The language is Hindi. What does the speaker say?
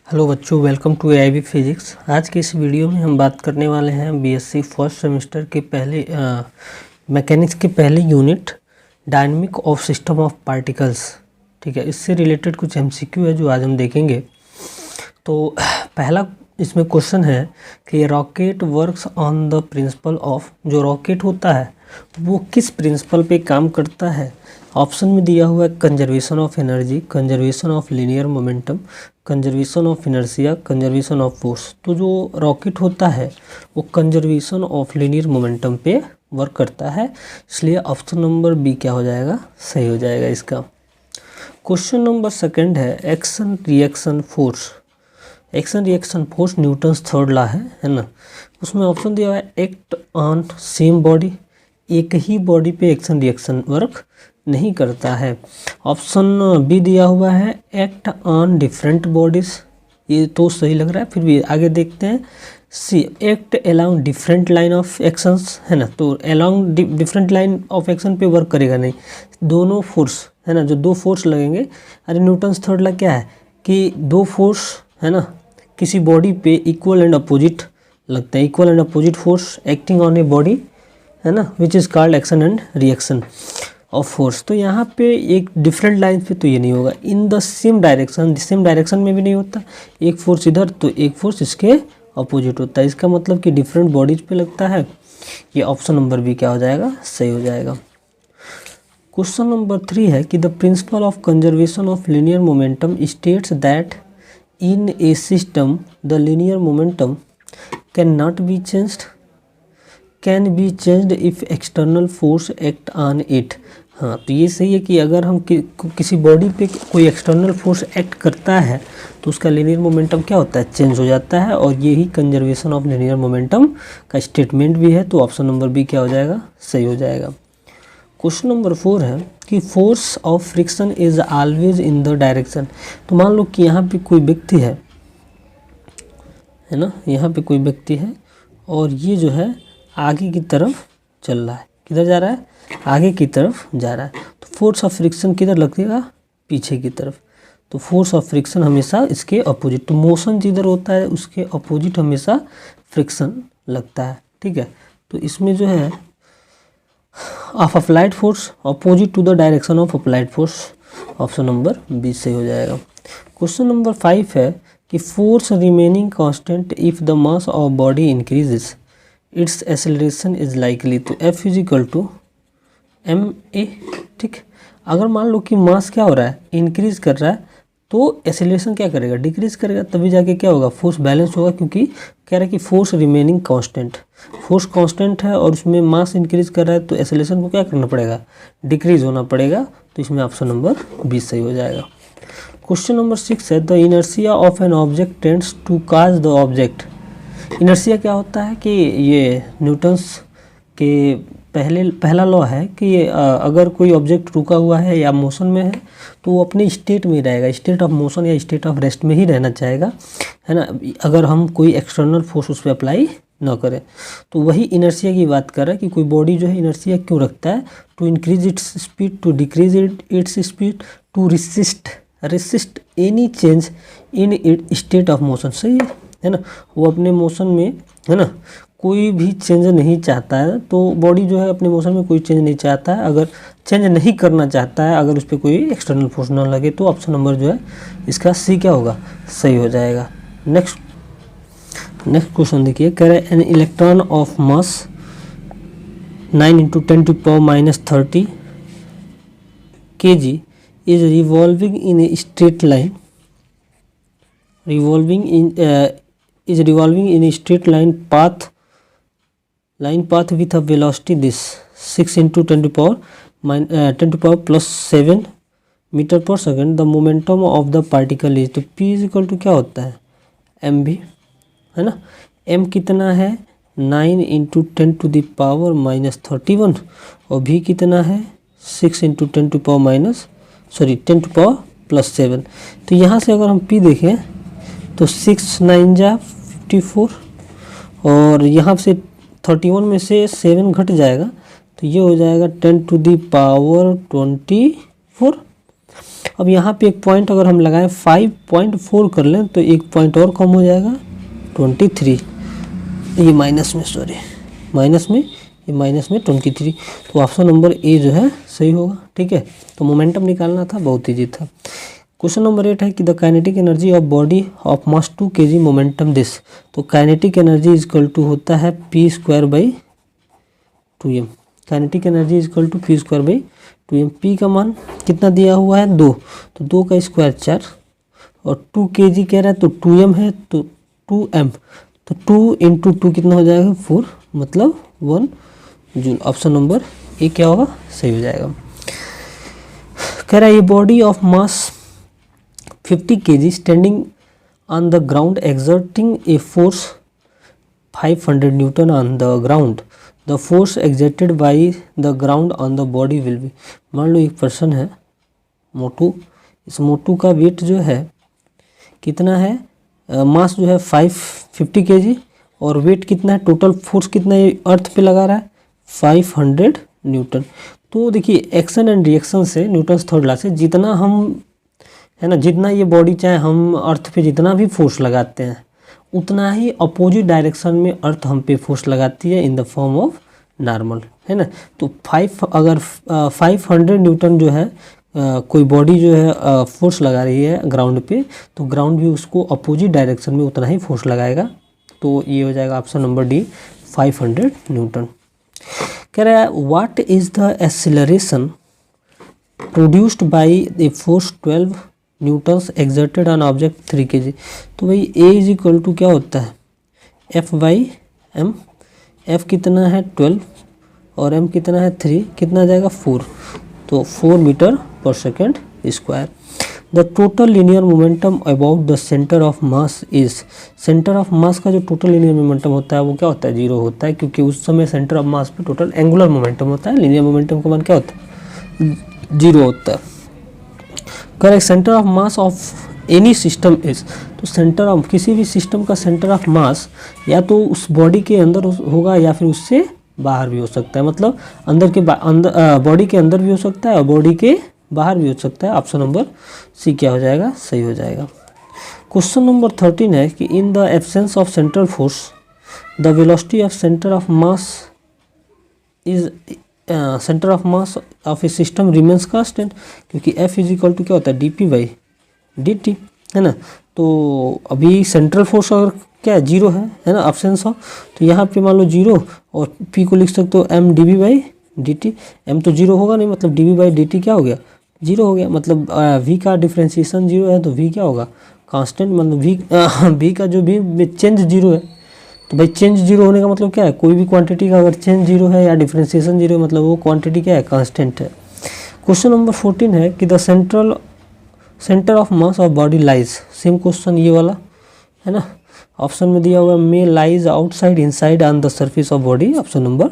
हेलो बच्चों, वेलकम टू एआईबी फिजिक्स। आज के इस वीडियो में हम बात करने वाले हैं बीएससी फर्स्ट सेमेस्टर के पहले मैकेनिक्स के पहले unit dynamic of system of particles. ठीक है, इससे रिलेटेड कुछ एमसीक्यू है जो आज हम देखेंगे। तो पहला इसमें क्वेश्चन है कि rocket works on the principle of, जो रॉकेट होता है वो किस प्रिंसिपल पे काम करता है। ऑप्शन में दिया हुआ है conservation of energy, conservation of linear momentum, conservation of inertia, conservation of force. तो जो रॉकेट होता है वो कंजर्वेशन ऑफ लीनियर मोमेंटम पे वर्क करता है, इसलिए ऑप्शन नंबर बी क्या हो जाएगा, सही हो जाएगा इसका। क्वेश्चन नंबर सेकंड है action reaction force. Action reaction force Newton's third law है ना। उसमें ऑप्शन दिया हुआ है एक्ट ऑन सेम बॉडी, एक ही बॉडी पे एक्शन रिएक्शन वर्क नहीं करता है। ऑप्शन बी दिया हुआ है एक्ट ऑन डिफरेंट बॉडीज, ये तो सही लग रहा है, फिर भी आगे देखते हैं। सी act along different line of actions है ना, तो along different line of action पे वर्क करेगा नहीं। दोनों फोर्स है ना, जो दो फोर्स लगेंगे, अरे न्यूटन्स थर्ड लॉ क्या है कि दो फोर्स है ना किसी बॉडी पे इक्वल एंड अपोजिट लगता है, equal and opposite force acting on a body है ना, which is called action and reaction of force. तो यहाँ पे एक डिफरेंट लाइन पे तो ये नहीं होगा, in the same direction, same direction में भी नहीं होता। एक फोर्स इधर तो एक फोर्स इसके अपोजिट होता है, इसका मतलब कि डिफरेंट बॉडीज पे लगता है। ये ऑप्शन नंबर बी क्या हो जाएगा, सही हो जाएगा। क्वेश्चन नंबर 3 है कि the principle of conservation of linear momentum states that in A system the linear momentum can not be changed, can be changed if external force act on it. हाँ, तो ये सही है कि अगर हम किसी बॉडी पे कोई एक्सटर्नल फोर्स एक्ट करता है तो उसका लीनियर मोमेंटम क्या होता है, चेंज हो जाता है, और ये ही कंजर्वेशन ऑफ लीनियर मोमेंटम का स्टेटमेंट भी है। तो ऑप्शन नंबर बी क्या हो जाएगा, सही हो जाएगा। क्वेश्चन नंबर 4 है कि force of friction is always in the direction. तो मान लो कि यहाँ पे कोई व्यक्ति है ना, यहाँ पे कोई व्यक्ति है और ये जो है आगे की तरफ चल रहा है, किधर जा रहा है, आगे की तरफ जा रहा है। तो फोर्स ऑफ फ्रिक्शन किधर लगेगा, पीछे की तरफ। तो फोर्स ऑफ फ्रिक्शन हमेशा इसके अपोजिट, तो मोशन जिधर होता है उसके अपोजिट हमेशा फ्रिक्शन लगता है। ठीक है, तो इसमें जो है of applied force opposite to the direction of applied force, option number B सही हो जाएगा। क्वेश्चन नंबर 5 है कि force remaining constant if the mass of body increases its acceleration is likely, तो F is equal to M A. ठीक, अगर मान लो कि मास क्या हो रहा है, इंक्रीज कर रहा है, तो एक्सेलरेशन क्या करेगा, डिक्रीज करेगा, तभी जाके क्या होगा, फोर्स बैलेंस होगा। क्योंकि कह रहा है कि force remaining constant, force constant है और उसमें मास इंक्रीज कर रहा है, तो एक्सेलरेशन को क्या करना पड़ेगा, डिक्रीज होना पड़ेगा। तो इसमें ऑप्शन नंबर 20 सही हो जाएगा। क्वेश्चन नंबर 6 है the inertia of an object tends to cause the object. Inertia क्या होता है कि ये न्यूटन्स के पहला लॉ है कि अगर कोई ऑब्जेक्ट रुका हुआ है या मोशन में है तो वो अपने स्टेट में रहेगा, स्टेट ऑफ मोशन या स्टेट ऑफ रेस्ट में ही रहना चाहेगा, है ना, अगर हम कोई एक्सटर्नल फोर्स उस पर अप्लाई ना करें। तो वही इनर्शिया की बात कर रहा है कि कोई बॉडी जो है इनर्शिया क्यों रखता है, to increase its speed, to decrease its speed, to resist any change in it state of motion. सही है ना, वो अपने मोशन में है ना कोई भी चेंज नहीं चाहता है। तो बॉडी जो है अपने मोशन में कोई चेंज नहीं चाहता है, अगर चेंज नहीं करना चाहता है, अगर उस पर कोई एक्सटर्नल फोर्स ना लगे, तो ऑप्शन नंबर जो है इसका सी क्या होगा, सही हो जाएगा। नेक्स्ट क्वेश्चन देखिए, कह रहे an electron of mass 9 × 10⁻³ kg is revolving in a straight line, revolving in a straight line path with a velocity this 6 × 10⁻⁻7 metre पर second. The momentum of the particle is, तो p इज इक्वल टू क्या होता है, एम भी है ना। m कितना है, 9 × 10⁻31 और v कितना है 6 × 10⁻7। तो यहाँ से अगर हम p देखें तो 6 9 जा 54 और यहाँ से 31 में से 7 घट जाएगा, तो ये हो जाएगा 10⁻24। अब यहाँ पे एक पॉइंट अगर हम लगाएं 5.4 कर लें तो एक पॉइंट और कम हो जाएगा 23, ये माइनस में, सॉरी माइनस में, ये माइनस में 23, तो ऑप्शन नंबर ए जो है सही होगा। ठीक है, तो मोमेंटम निकालना था, बहुत ईजी था। क्वेश्चन नंबर 8 है कि the kinetic energy of body of mass 2 kg momentum this, तो काइनेटिक एनर्जी इक्वल टू होता है p²/2m। Kinetic energy equal to p²/2m। p का मान कितना दिया हुआ है 2, तो 2 का स्क्वायर 4, और 2 kg कह रहा है तो 2m है तो 2m, तो 2 × 2 कितना हो जाएगा 4, मतलब 1 जूल। ऑप्शन नंबर ए क्या होगा, सही हो जाएगा। कह रहा है ये body of mass 50 kg standing on the ground exerting a force 500 Newton on the ground, the force exerted by the ground on the body will be. मान लो एक पर्सन है मोटू, इस मोटू का वेट जो है कितना है, मास जो है 50 kg, और वेट कितना है, टोटल फोर्स कितना है अर्थ पे लगा रहा है 500 न्यूटन। तो देखिए एक्शन एंड रिएक्शन से न्यूटन्स थर्ड लॉ से जितना हम, है ना, जितना ये बॉडी चाहे हम अर्थ पे जितना भी फोर्स लगाते हैं उतना ही अपोजिट डायरेक्शन में अर्थ हम पे फोर्स लगाती है in the form of normal, है ना। तो 500 न्यूटन जो है कोई बॉडी जो है फोर्स लगा रही है ग्राउंड पे, तो ग्राउंड भी उसको अपोजिट डायरेक्शन में उतना ही फोर्स लगाएगा, तो ये हो जाएगा ऑप्शन नंबर डी 500 न्यूटन। कह रहा है what is the acceleration produced by the force 12 Newton's exerted on object 3 kg। तो भाई ए इज इक्वल टू क्या होता है F/m, F कितना है 12 और m कितना है 3, कितना आ जाएगा 4, तो 4 मीटर पर second square. The total linear momentum about the centre of mass is, centre of मास का जो टोटल लीनियर मोमेंटम होता है वो क्या होता है 0 होता है, क्योंकि उस समय सेंटर ऑफ मास पे टोटल एंगुलर मोमेंटम होता है, लीनियर मोमेंटम का मान क्या होता है 0 होता है। Correct, centre of mass of any system is, तो सेंटर ऑफ किसी भी सिस्टम का सेंटर ऑफ मास या तो उस बॉडी के अंदर होगा या फिर उससे बाहर भी हो सकता है, मतलब अंदर के बॉडी के अंदर भी हो सकता है और बॉडी के बाहर भी हो सकता है। ऑप्शन नंबर सी क्या हो जाएगा, सही हो जाएगा। क्वेश्चन नंबर 13 है कि in the absence of central force the velocity of centre of mass is, centre of mass of A system remains constant, क्योंकि F इज इक्वल टू क्या होता है dp/dt, है ना। तो अभी सेंट्रल फोर्स अगर क्या 0 है ना, एब्सेंस ऑफ, तो यहाँ पे मान लो 0 और P को लिख सकते हो m dv/dt। m तो 0 होगा नहीं, मतलब dv/dt क्या हो गया 0 हो गया, मतलब v का डिफ्रेंशिएशन 0 है तो v क्या होगा कांस्टेंट, मतलब v का जो भी चेंज 0 है, तो भाई चेंज 0 होने का मतलब क्या है, कोई भी क्वांटिटी का अगर चेंज 0 है या डिफ्रेंशिएशन 0 है मतलब वो क्वांटिटी क्या है कांस्टेंट है। क्वेश्चन नंबर 14 है कि the centre of mass of body lies, same question ये वाला है ना, ऑप्शन में दिया हुआ may lies outside inside on the surface of body, option number